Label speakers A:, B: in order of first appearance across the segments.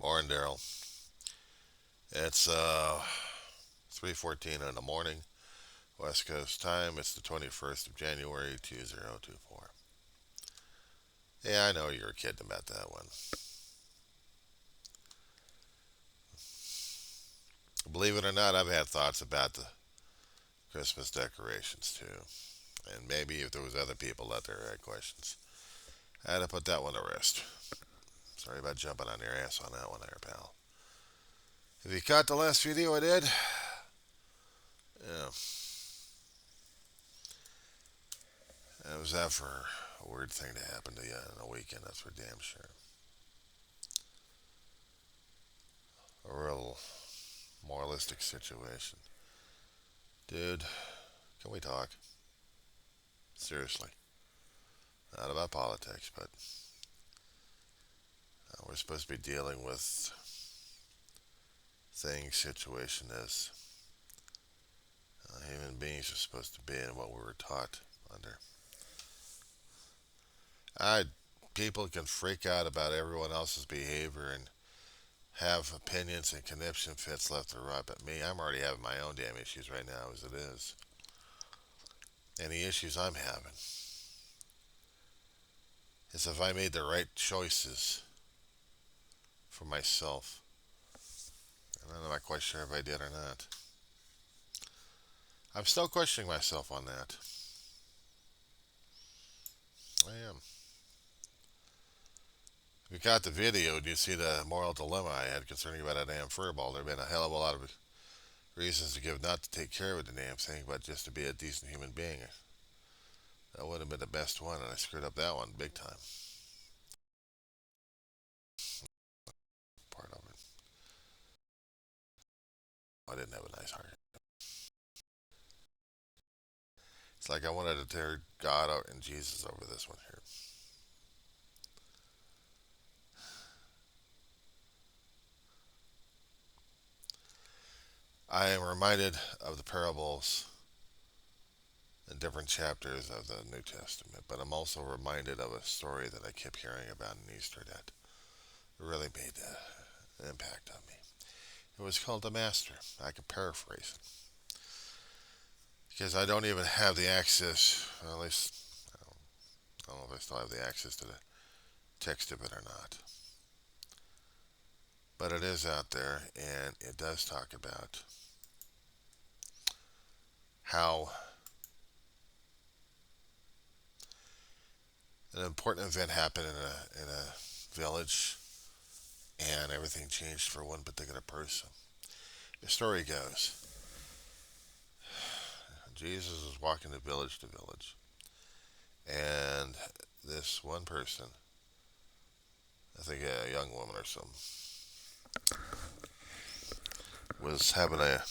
A: Morning, Daryl. It's 3:14 in the morning, West Coast time. It's the 21st of January 2024. Yeah, I know you're kidding about that one. Believe it or not, I've had thoughts about the Christmas decorations too, and maybe if there was other people out there who had questions, I'd have put that one to rest. Sorry about jumping on your ass on that one, there, pal. Have you caught the last video I did? Yeah, it was after a weird thing to happen to you on a weekend. That's for damn sure. A real moralistic situation. Dude, can we talk? Seriously. Not about politics, but we're supposed to be dealing with things, situation as human beings are supposed to be and what we were taught under. I People can freak out about everyone else's behavior and have opinions and conniption fits left or right, but me, I'm already having my own damn issues right now as it is. And the issues I'm having is if I made the right choices for myself. And I'm not quite sure if I did or not. I'm still questioning myself on that. I am. If you got the video, and you see the moral dilemma I had concerning about a damn furball. There have been a hell of a lot of reasons to give not to take care of the damn thing, but just to be a decent human being. That would have been the best one, and I screwed up that one big time. Part of it. I didn't have a nice heart. It's like I wanted to tear God out and Jesus over this one here. I am reminded of the parables in different chapters of the New Testament, but I'm also reminded of a story that I kept hearing about in Easter that really made an impact on me. It was called The Master. I could paraphrase it because I don't even have the access, well, at least I don't know if I still have the access to the text of it or not. But it is out there, and it does talk about how an important event happened in a village, and everything changed for one particular person. The story goes Jesus is walking to village, and this one person, I think a young woman or something, was having a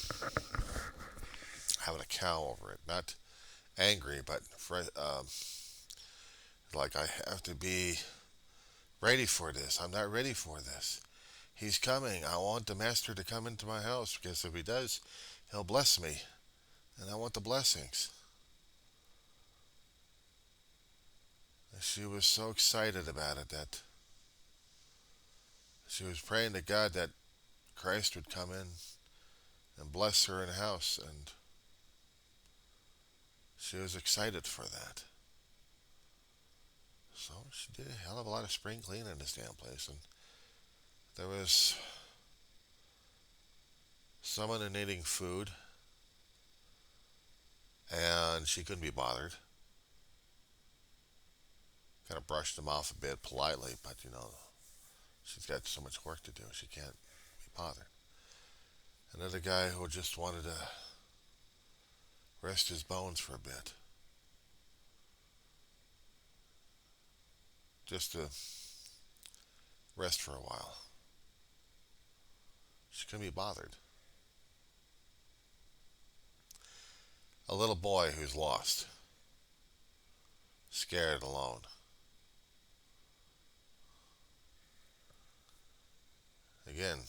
A: cow over it. Not angry, but like, I have to be ready for this. I'm not ready for this. He's coming. I want the master to come into my house because if he does, he'll bless me. And I want the blessings. And she was so excited about it that she was praying to God that Christ would come in and bless her in the house. And she was excited for that. So she did a hell of a lot of spring cleaning in this damn place. And there was someone in needing food, and she couldn't be bothered. Kind of brushed him off a bit politely, but she's got so much work to do, she can't be bothered. Another guy who just wanted to rest his bones for a bit, just to rest for a while. She couldn't be bothered. A little boy who's lost, scared, alone. Again,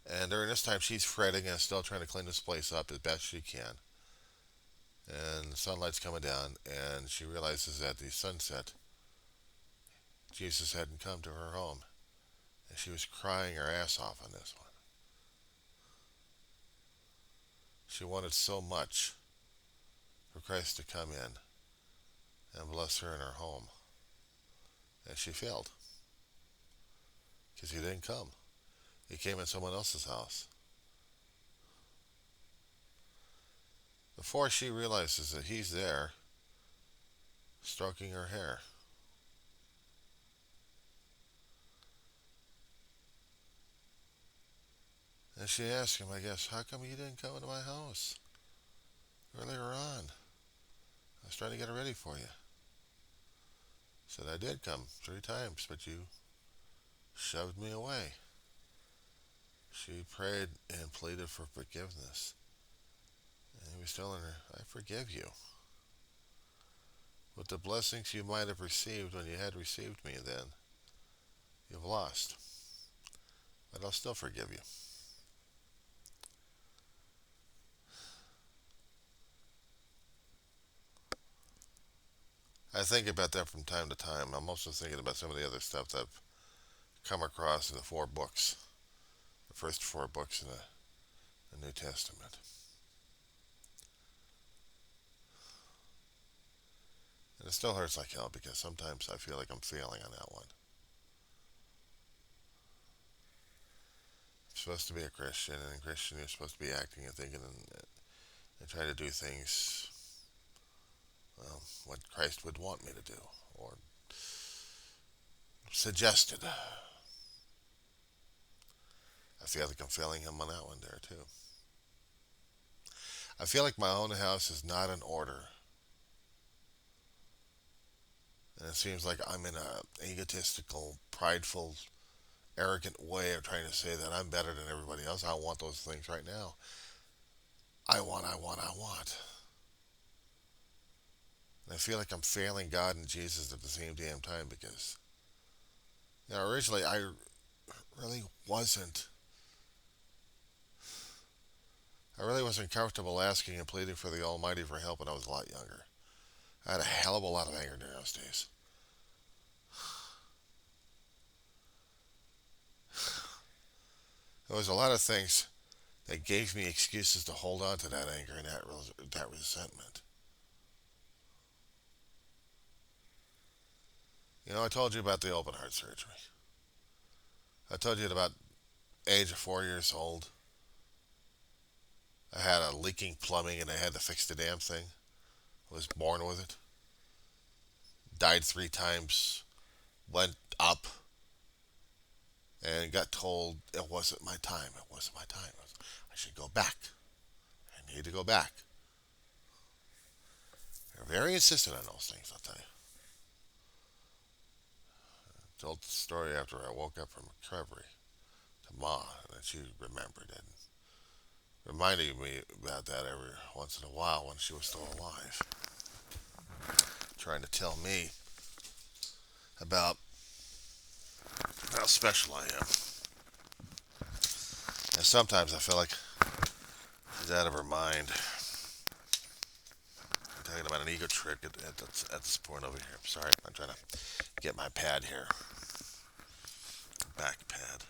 A: and during this time, she's fretting and still trying to clean this place up as best she can. And the sunlight's coming down, and she realizes at the sunset, Jesus hadn't come to her home. And she was crying her ass off on this one. She wanted so much for Christ to come in and bless her in her home. And she failed because he didn't come. He came in someone else's house. Before she realizes that he's there, stroking her hair. And she asked him, I guess, how come you didn't come into my house earlier on? I was trying to get it ready for you. He said, I did come 3 times, but you shoved me away. She prayed and pleaded for forgiveness. And he was telling her, I forgive you. With the blessings you might have received when you had received me then, you've lost. But I'll still forgive you. I think about that from time to time. I'm also thinking about some of the other stuff that I've come across in the 4 books, the first 4 books in the New Testament. And it still hurts like hell because sometimes I feel like I'm failing on that one. I'm supposed to be a Christian, and a Christian you're supposed to be acting and thinking and try to do things, well, what Christ would want me to do or suggested. I feel like I'm failing him on that one there too. I feel like my own house is not in order. And it seems like I'm in a egotistical, prideful, arrogant way of trying to say that I'm better than everybody else. I want those things right now. I want. And I feel like I'm failing God and Jesus at the same damn time because, originally I really wasn't. I really wasn't comfortable asking and pleading for the Almighty for help when I was a lot younger. I had a hell of a lot of anger during those days. There was a lot of things that gave me excuses to hold on to that anger and that resentment. I told you about the open heart surgery. I told you at about age of 4 years old, I had a leaking plumbing and I had to fix the damn thing. I was born with it. Died 3 times. Went up and got told it wasn't my time. It wasn't my time. I should go back. I need to go back. They're very insistent on those things, I'll tell you. I told the story after I woke up from recovery to Ma, and she remembered it. Reminding me about that every once in a while when she was still alive. Trying to tell me about how special I am. And sometimes I feel like she's out of her mind. I'm talking about an ego trick at this point over here. I'm sorry, I'm trying to get my pad here. Back pad.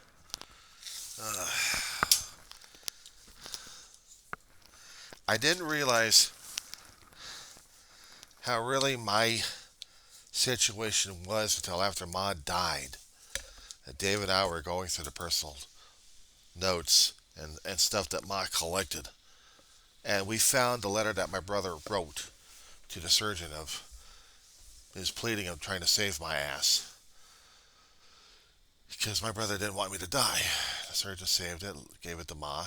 A: I didn't realize how really my situation was until after Ma died. Dave and I were going through the personal notes and stuff that Ma collected. And we found the letter that my brother wrote to the surgeon of his pleading of trying to save my ass. Because my brother didn't want me to die. The surgeon saved it, gave it to Ma.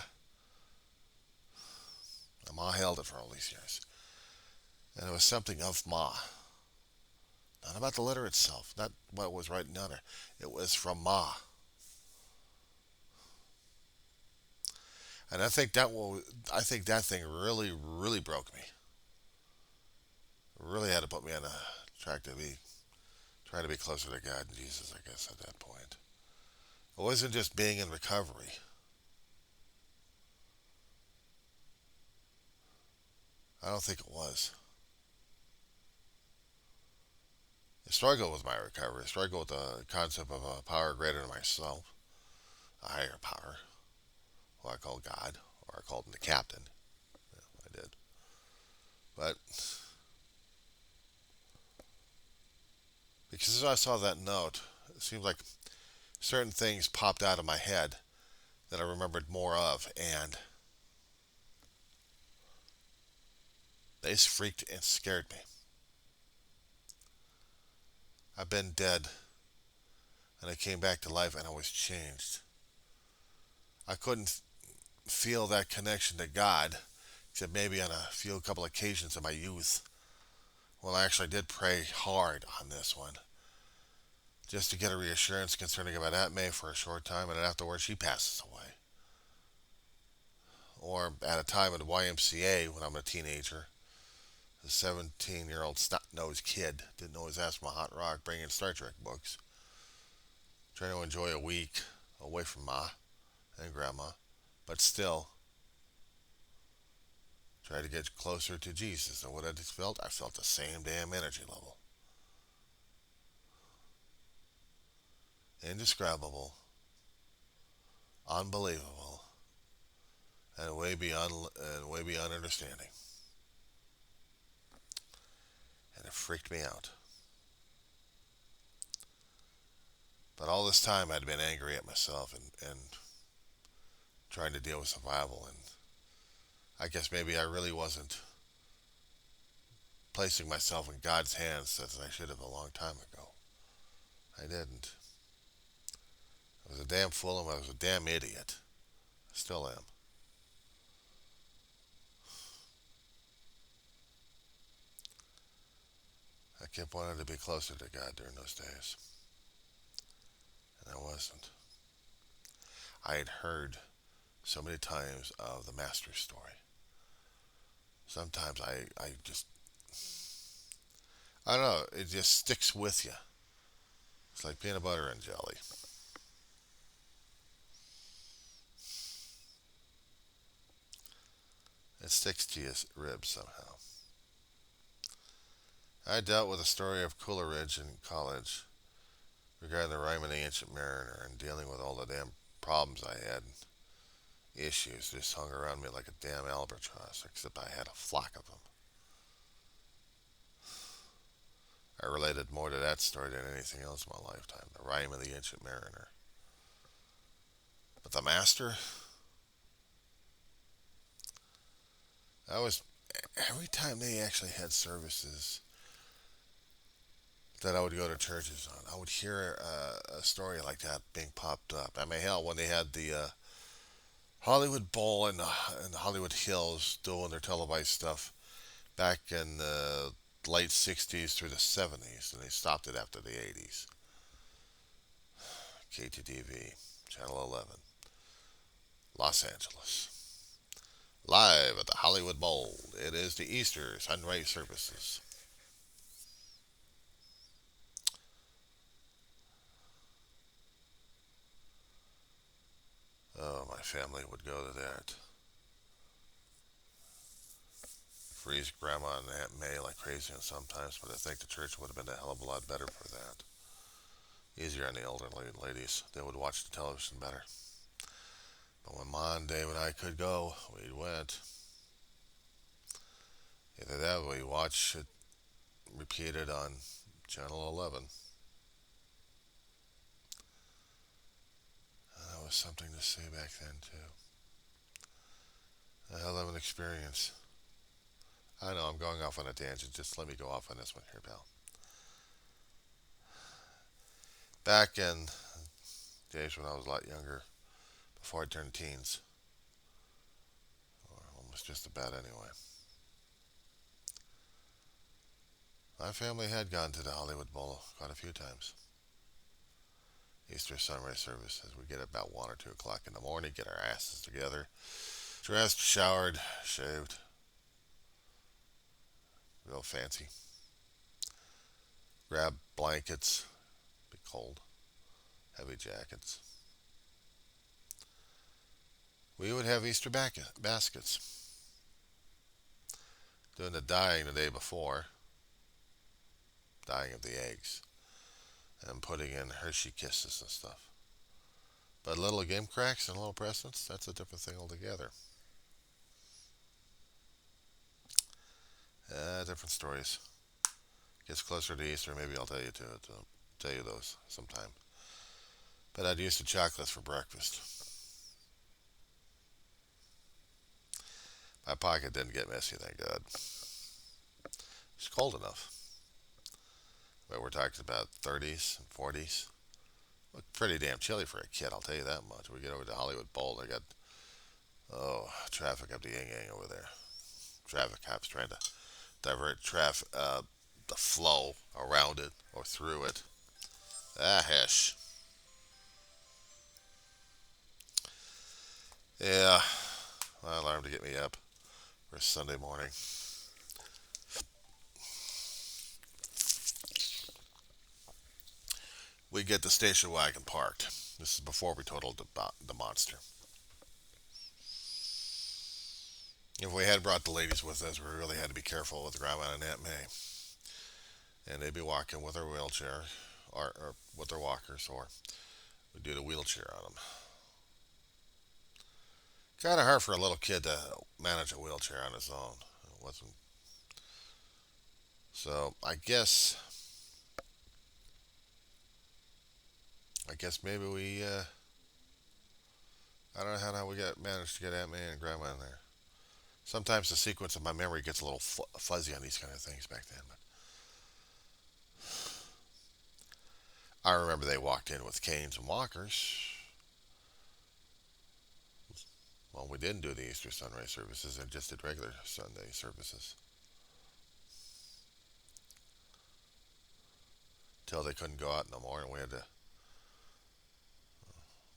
A: And Ma held it for all these years. And it was something of Ma. Not about the letter itself, not what was written on it. It was from Ma. And I think that thing really, really broke me. It really had to put me on a track to be trying to be closer to God and Jesus, I guess, at that point. It wasn't just being in recovery. I don't think it was. I struggle with my recovery. I struggle with the concept of a power greater than myself. a higher power, who I called God, or I called him the captain. Yeah, I did. But because as I saw that note, it seemed like certain things popped out of my head that I remembered more of, and they just freaked and scared me. I've been dead, and I came back to life, and I was changed. I couldn't feel that connection to God, except maybe on a few couple occasions in my youth. Well, I actually did pray hard on this one, just to get a reassurance concerning about Aunt May for a short time, and then afterwards she passes away. Or at a time in the YMCA when I'm a teenager, a 17-year-old snot-nosed kid didn't know his ass from a hot rock, bringing Star Trek books, trying to enjoy a week away from Ma and Grandma, but still try to get closer to Jesus. And what I just felt, I felt the same damn energy level. Indescribable, unbelievable, and way beyond understanding. And it freaked me out. But all this time I'd been angry at myself and trying to deal with survival, and I guess maybe I really wasn't placing myself in God's hands as I should have a long time ago. I didn't. I was a damn fool and I was a damn idiot. I still am. I kept wanting to be closer to God during those days, and I wasn't. I had heard so many times of the Master's story. Sometimes I just, I don't know, it just sticks with you. It's like peanut butter and jelly. It sticks to your ribs somehow. I dealt with a story of Coleridge in college regarding the rhyme of the Ancient Mariner and dealing with all the damn problems I had. Issues just hung around me like a damn albatross, except I had a flock of them. I related more to that story than anything else in my lifetime, the rhyme of the Ancient Mariner. But the Master, I was, every time they actually had services that I would go to churches on, I would hear a story like that being popped up. I mean, hell, when they had the Hollywood Bowl in the Hollywood Hills doing their televised stuff back in the late 60s through the 70s, and they stopped it after the 80s. KTTV, Channel 11, Los Angeles. Live at the Hollywood Bowl, it is the Easter sunrise services. Oh, my family would go to that. Freeze Grandma and Aunt May like crazy and sometimes, but I think the church would have been a hell of a lot better for that. Easier on the elderly ladies. They would watch the television better. But when Ma and Dave and I could go, we went. Either that or we watched it repeated on Channel 11. And that was something to see back then, too. A hell of an experience. I know I'm going off on a tangent. Just let me go off on this one here, pal. Back in days when I was a lot younger, before I turned teens, or almost just about anyway, my family had gone to the Hollywood Bowl quite a few times. Easter sunrise services. We get about 1 or 2 o'clock in the morning, get our asses together, dressed, showered, shaved, real fancy. Grab blankets, be cold, heavy jackets. We would have Easter baskets. Doing the dyeing the day before, dyeing of the eggs, and putting in Hershey Kisses and stuff. But little game cracks and little precedents, that's a different thing altogether. Different stories. Gets closer to Easter, maybe I'll tell you those sometime. But I'd use the chocolates for breakfast. My pocket didn't get messy, thank God. It's cold enough. But we're talking about 30s and 40s. Look pretty damn chilly for a kid, I'll tell you that much. We get over to Hollywood Bowl, I got, traffic up the yin yang over there. Traffic cops trying to divert the flow around it or through it. Ah, hesh. Yeah, my alarm to get me up for a Sunday morning. We get the station wagon parked. This is before we totaled the monster. If we had brought the ladies with us, we really had to be careful with Grandma and Aunt May. And they'd be walking with their wheelchair, or with their walkers, or we'd do the wheelchair on them. Kind of hard for a little kid to manage a wheelchair on his own. It wasn't. So I guess maybe I don't know how we got managed to get Aunt May and Grandma in there. Sometimes the sequence of my memory gets a little fuzzy on these kind of things back then. But I remember they walked in with canes and walkers. Well, we didn't do the Easter sunrise services and just did regular Sunday services. Till they couldn't go out no more, and we had to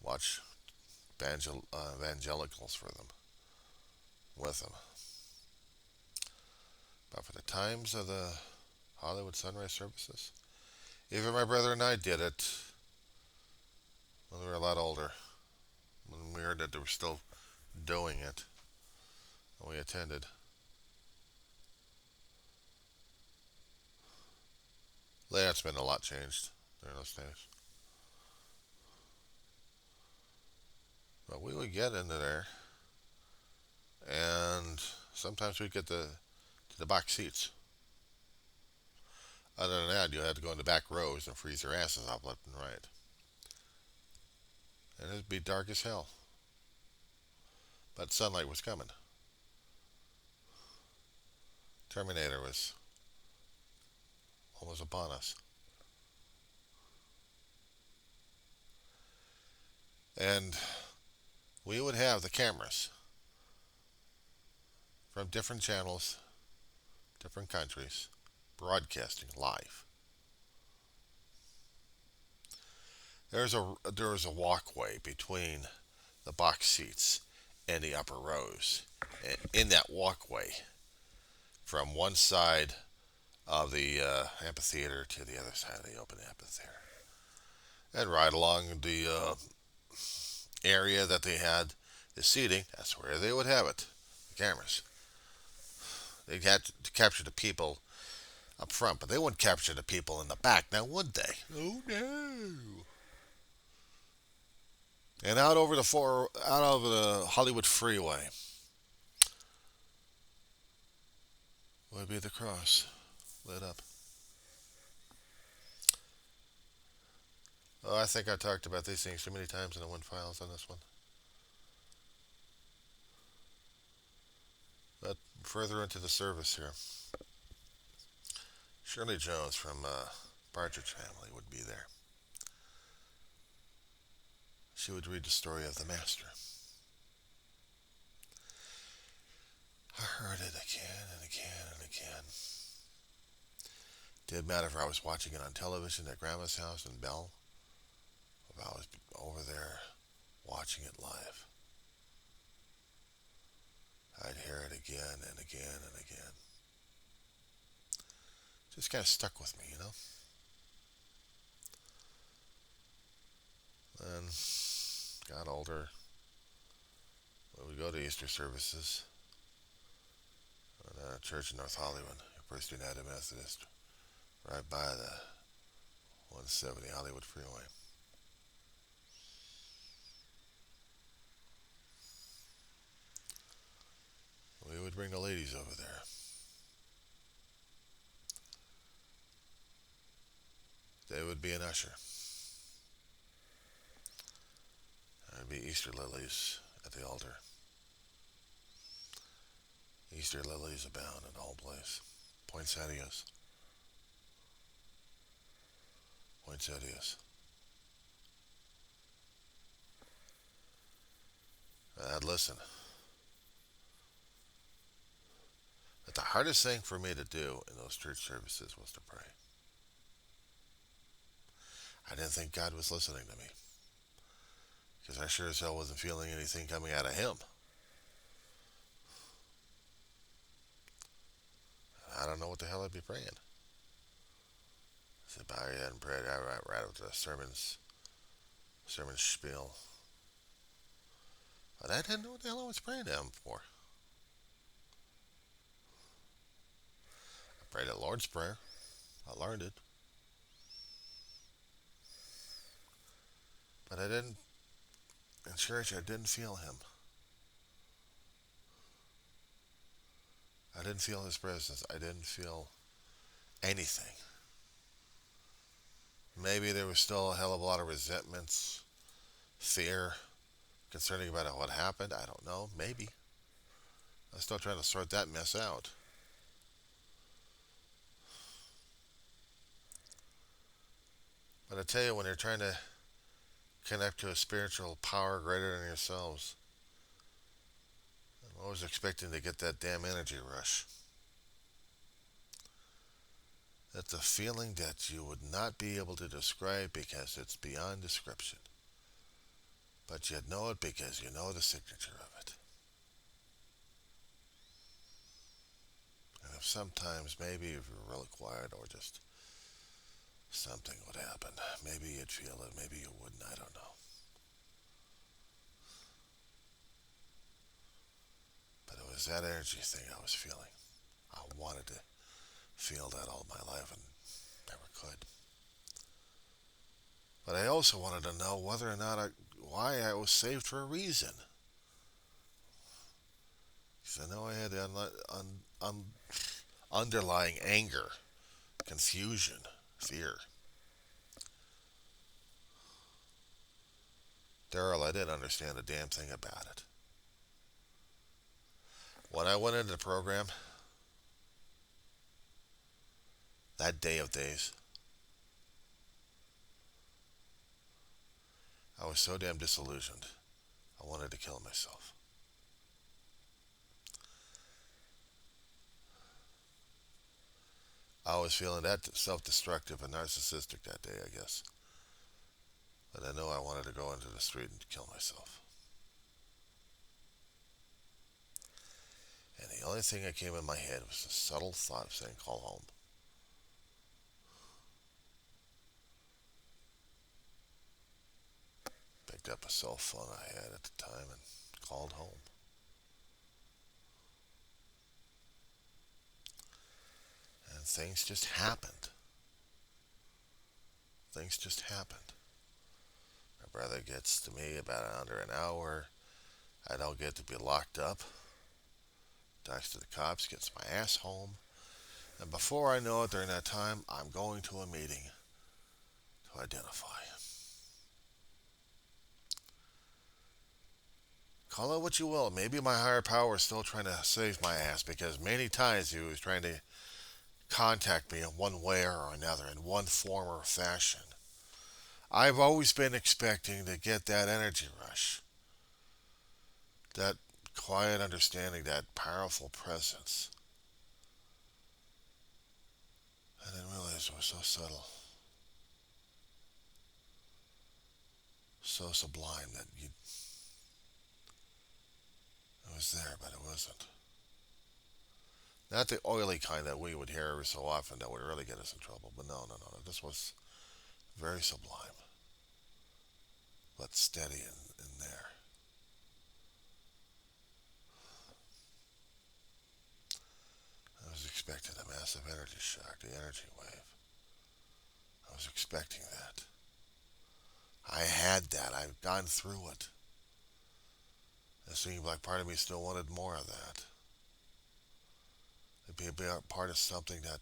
A: watch evangelicals for them, with them. But for the times of the Hollywood sunrise services, even my brother and I did it when we were a lot older. When we heard that they were still doing it, and we attended. That's been a lot changed during those days. But we would get into there, and sometimes we'd get to the box seats. Other than that, you had to go in the back rows and freeze your asses off left and right. And it'd be dark as hell. But sunlight was coming. Terminator was almost upon us. And we would have the cameras from different channels, different countries, broadcasting live. There was a walkway between the box seats and the upper rows. And in that walkway, from one side of the amphitheater to the other side of the open amphitheater, and right along the area that they had the seating, that's where they would have it. The cameras. They had to capture the people up front, but they wouldn't capture the people in the back, now would they? Oh no! And out over the Hollywood freeway would be the cross lit up. Oh, I think I talked about these things too many times and I went files on this one. But further into the service here, Shirley Jones from Partridge Family would be there. She would read the story of the Master. I heard it again and again and again. Didn't matter if I was watching it on television at Grandma's house in Bell, or if I was over there watching it live. I'd hear it again and again and again. Just kind of stuck with me, you know? And got older. We would go to Easter services at a church in North Hollywood, First United Methodist, right by the 170 Hollywood Freeway. I'd be an usher. I'd be Easter lilies at the altar. Easter lilies abound in all place. Poinsettias. Poinsettias. I'd listen. But the hardest thing for me to do in those church services was to pray. I didn't think God was listening to me. Because I sure as hell wasn't feeling anything coming out of Him. I don't know what the hell I'd be praying. Sit by your head and pray right after the sermon spiel. But I didn't know what the hell I was praying to Him for. I prayed the Lord's Prayer. I learned it. But I didn't, in church, I didn't feel Him. I didn't feel His presence. I didn't feel anything. Maybe there was still a hell of a lot of resentments, fear, concerning about what happened. I don't know. Maybe. I'm still trying to sort that mess out. But I tell you, when you're trying to connect to a spiritual power greater than yourselves, I'm always expecting to get that damn energy rush. That's a feeling that you would not be able to describe because it's beyond description. But you know it because you know the signature of it. And if sometimes, maybe if you're really quiet or just something would happen, maybe you'd feel it, maybe you wouldn't, I don't know. But it was that energy thing I was feeling. I wanted to feel that all my life and never could. But I also wanted to know whether or not why I was saved for a reason. Because I know I had the underlying anger, confusion, fear. Daryl, I didn't understand a damn thing about it. When I went into the program, that day of days, I was so damn disillusioned, I wanted to kill myself. I was feeling that self-destructive and narcissistic that day, I guess. But I knew I wanted to go into the street and kill myself. And the only thing that came in my head was the subtle thought of saying, call home. Picked up a cell phone I had at the time and called home. And things just happened. Things just happened. My brother gets to me about under an hour. I don't get to be locked up. Talks to the cops, gets my ass home. And before I know it, during that time, I'm going to a meeting to identify. Call it what you will. Maybe my higher power is still trying to save my ass because many times he was trying to contact me in one way or another, in one form or fashion. I've always been expecting to get that energy rush, that quiet understanding, that powerful presence. I didn't realize it was so subtle, so sublime that it was there, but it wasn't. Not the oily kind that we would hear every so often that would really get us in trouble, but no. This was very sublime, but steady in there. I was expecting a massive energy shock, the energy wave. I was expecting that. I had that. I've gone through it. It seemed like part of me still wanted more of that. It'd be a part of something that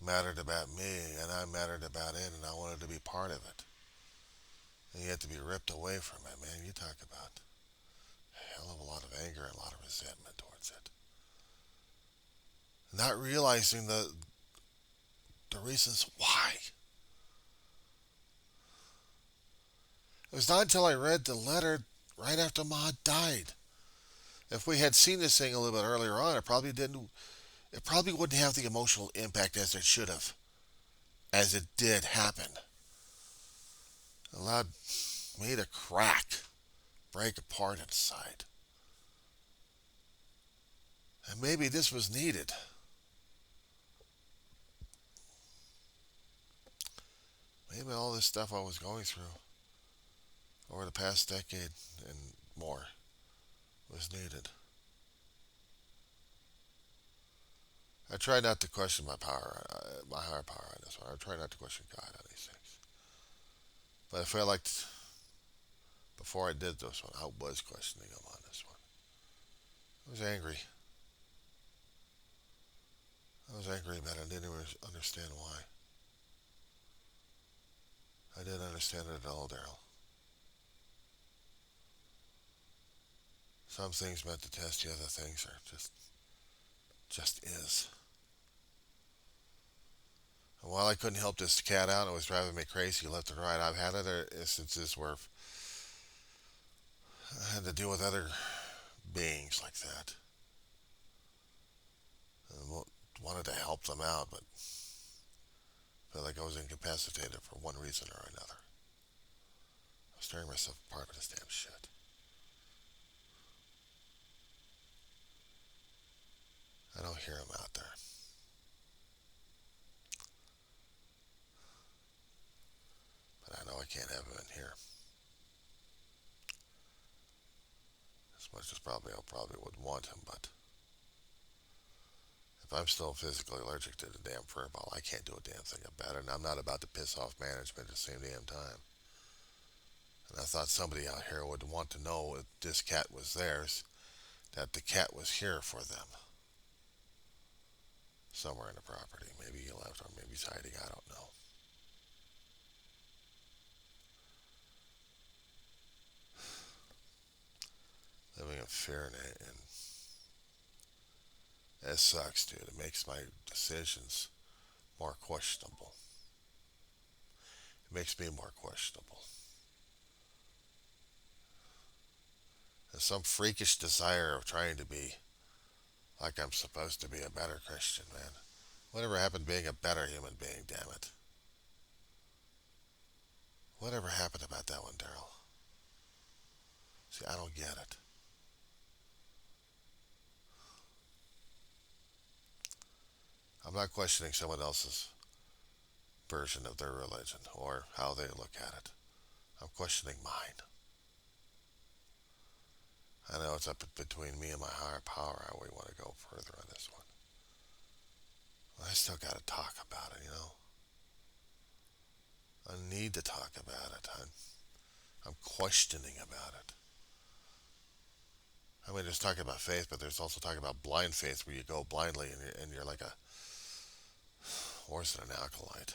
A: mattered about me, and I mattered about it, and I wanted to be part of it. And you have to be ripped away from it, man. You talk about a hell of a lot of anger and a lot of resentment towards it. Not realizing the reasons why. It was not until I read the letter right after Ma died. If we had seen this thing a little bit earlier on, it probably didn't. It probably wouldn't have the emotional impact as it should have, as it did happen. It allowed me to crack, break apart inside. And maybe this was needed. Maybe all this stuff I was going through over the past decade and more was needed. I try not to question my higher power on this one. I try not to question God on these things. But I felt like before I did this one, I was questioning Him on this one. I was angry. I was angry about it. I didn't even understand why. I didn't understand it at all, Daryl. Some things meant to test you, other things are just is. And while I couldn't help this cat out, it was driving me crazy left and right. I've had other instances where I had to deal with other beings like that. And wanted to help them out, but felt like I was incapacitated for one reason or another. I was tearing myself apart with this damn shit. I don't hear him out there. But I know I can't have him in here. As much as probably I probably would want him, but if I'm still physically allergic to the damn fur ball, I can't do a damn thing about it. And I'm not about to piss off management at the same damn time. And I thought somebody out here would want to know if this cat was theirs, that the cat was here for them. Somewhere in the property. Maybe he left or maybe he's hiding. I don't know. Living in fear and that sucks, dude. It makes my decisions more questionable. It makes me more questionable. There's some freakish desire of trying to be like I'm supposed to be a better Christian, man. Whatever happened to being a better human being, damn it? Whatever happened about that one, Daryl? See, I don't get it. I'm not questioning someone else's version of their religion or how they look at it. I'm questioning mine. I know it's up between me and my higher power how we want to go further on this one. Well, I still got to talk about it, you know. I need to talk about it. I'm questioning about it. I mean, there's talking about faith, but there's also talking about blind faith where you go blindly and you're like a, worse than an acolyte.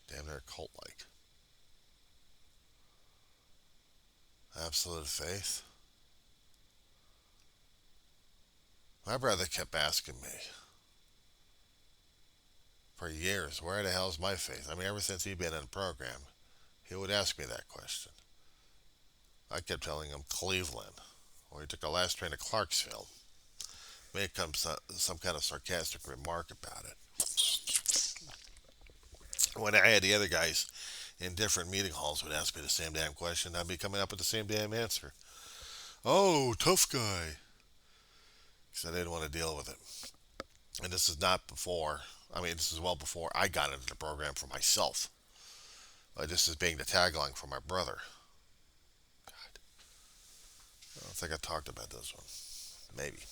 A: Damn near cult-like. Absolute faith. My brother kept asking me for years, where the hell's my faith? I mean, ever since he'd been in the program, he would ask me that question. I kept telling him Cleveland, or he took the last train to Clarksville. Made some kind of sarcastic remark about it. When I had the other guys in different meeting halls would ask me the same damn question, I'd be coming up with the same damn answer. Oh, tough guy. Because I didn't want to deal with it. And this is not before, I mean, this is well before I got into the program for myself. This is being the tag-along for my brother. God. I don't think I talked about this one. Maybe.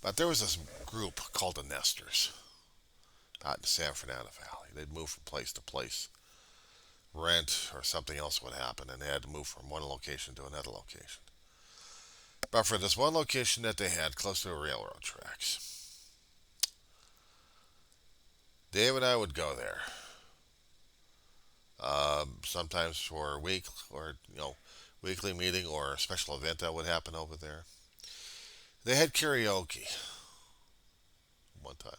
A: But there was this group called the Nesters out in the San Fernando Valley. They'd move from place to place. Rent or something else would happen, and they had to move from one location to another location. But for this one location that they had close to the railroad tracks, Dave and I would go there. Sometimes for a week or weekly meeting or a special event that would happen over there. They had karaoke one time.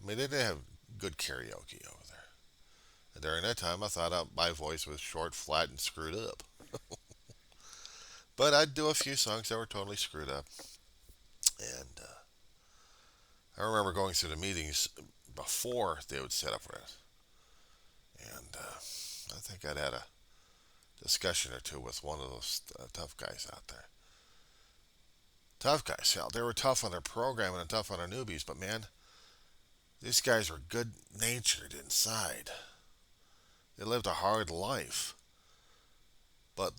A: I mean, they did have good karaoke over there. And during that time, I thought my voice was short, flat, and screwed up. But I'd do a few songs that were totally screwed up. And I remember going through the meetings before they would set up for it. And I think I'd had a discussion or two with one of those tough guys out there. Tough guys, hell, they were tough on their programming and tough on their newbies, but man, these guys were good natured inside. They lived a hard life, but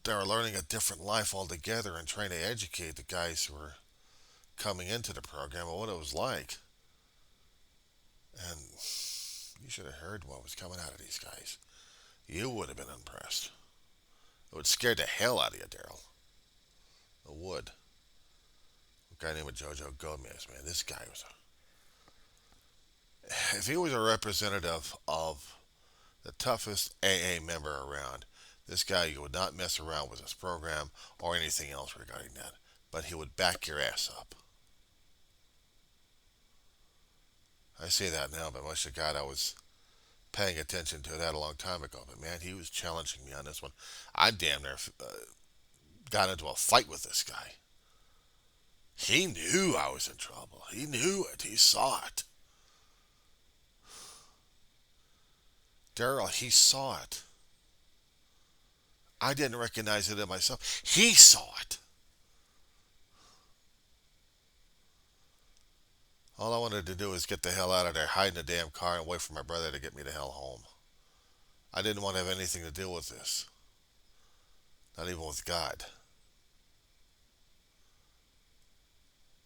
A: they were learning a different life altogether and trying to educate the guys who were coming into the program on what it was like. And you should have heard what was coming out of these guys. You would have been impressed. It would scare the hell out of you, Daryl. It would. A guy named Jojo Gomez, man, this guy was if he was a representative of the toughest AA member around, this guy you would not mess around with his program or anything else regarding that. But he would back your ass up. I say that now, but wish to God I was paying attention to that a long time ago. But man, he was challenging me on this one. I damn near got into a fight with this guy. He knew I was in trouble. He knew it. He saw it. Daryl, he saw it. I didn't recognize it in myself. He saw it. All I wanted to do was get the hell out of there, hide in the damn car, and wait for my brother to get me the hell home. I didn't want to have anything to do with this. Not even with God.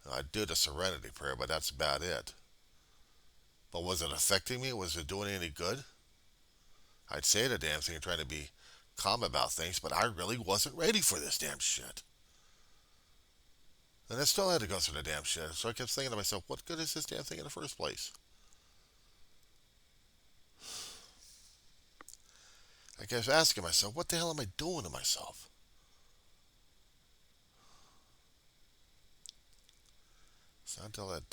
A: I'd do the serenity prayer, but that's about it. But was it affecting me? Was it doing any good? I'd say the damn thing and trying to be calm about things, but I really wasn't ready for this damn shit. And I still had to go through the damn shit. So I kept thinking to myself, what good is this damn thing in the first place? I kept asking myself, what the hell am I doing to myself? It's not until that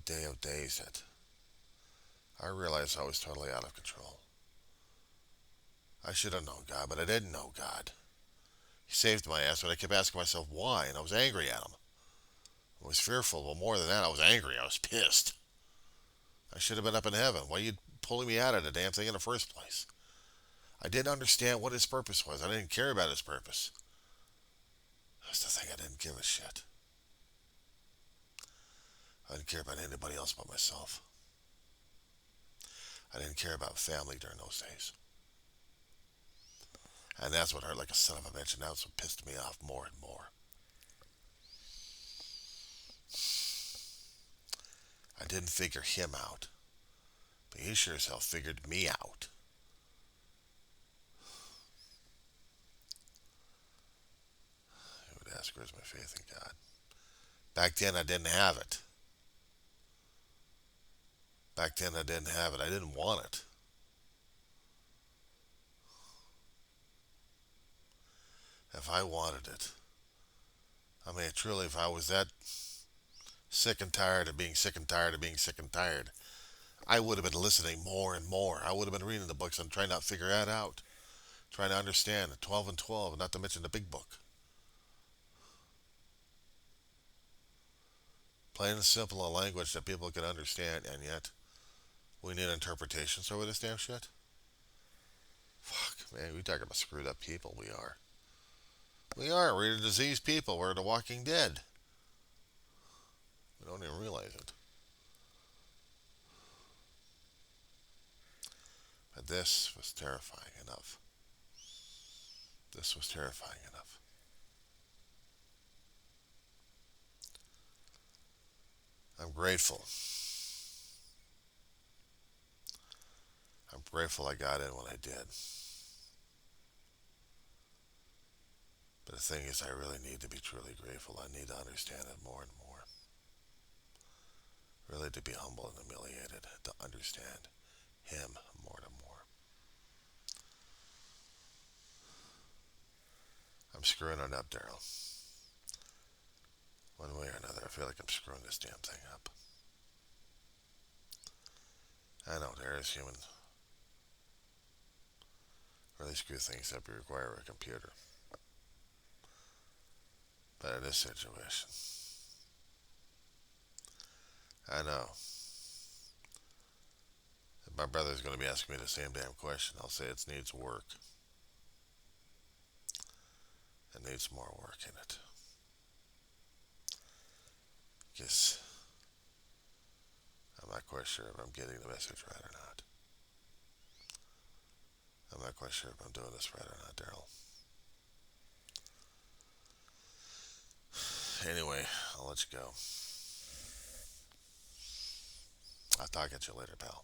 A: day of days that I realized I was totally out of control. I should have known God, but I didn't know God. He saved my ass, but I kept asking myself why, and I was angry at him. I was fearful, but more than that, I was angry. I was pissed. I should have been up in heaven. Why are you pulling me out of the damn thing in the first place? I didn't understand what his purpose was. I didn't care about his purpose. That's the thing, I didn't give a shit. I didn't care about anybody else but myself. I didn't care about family during those days. And that's what hurt like a son of a bitch, and that's what pissed me off more and more. I didn't figure him out, but he sure as hell figured me out. I would ask, where's my faith in God? Back then, I didn't have it. Back then, I didn't have it. I didn't want it. If I wanted it, I mean, truly, if I was that sick and tired of being sick and tired of being sick and tired, I would have been listening more and more. I would have been reading the books and trying to figure that out. Trying to understand the 12 and 12, not to mention the big book. Plain and simple, a language that people can understand, and yet we need interpretations over this damn shit. Fuck, man, we talk about screwed up people. We are. We are. We're the diseased people. We're the walking dead. We don't even realize it. But this was terrifying enough. This was terrifying enough. I'm grateful. I'm grateful I got in when I did. But But the thing is, I really need to be truly grateful. I need to understand it more and more. Really to be humble and humiliated, to understand him more and more. I'm screwing it up, Daryl. One way or another, I feel like I'm screwing this damn thing up. I know there is human. Really screw things up, you require a computer. But in this situation, I know. If my brother's going to be asking me the same damn question, I'll say it needs work. It needs more work in it. Because I'm not quite sure if I'm getting the message right or not. I'm not quite sure if I'm doing this right or not, Daryl. Anyway, I'll let you go. I'll talk at you later, pal.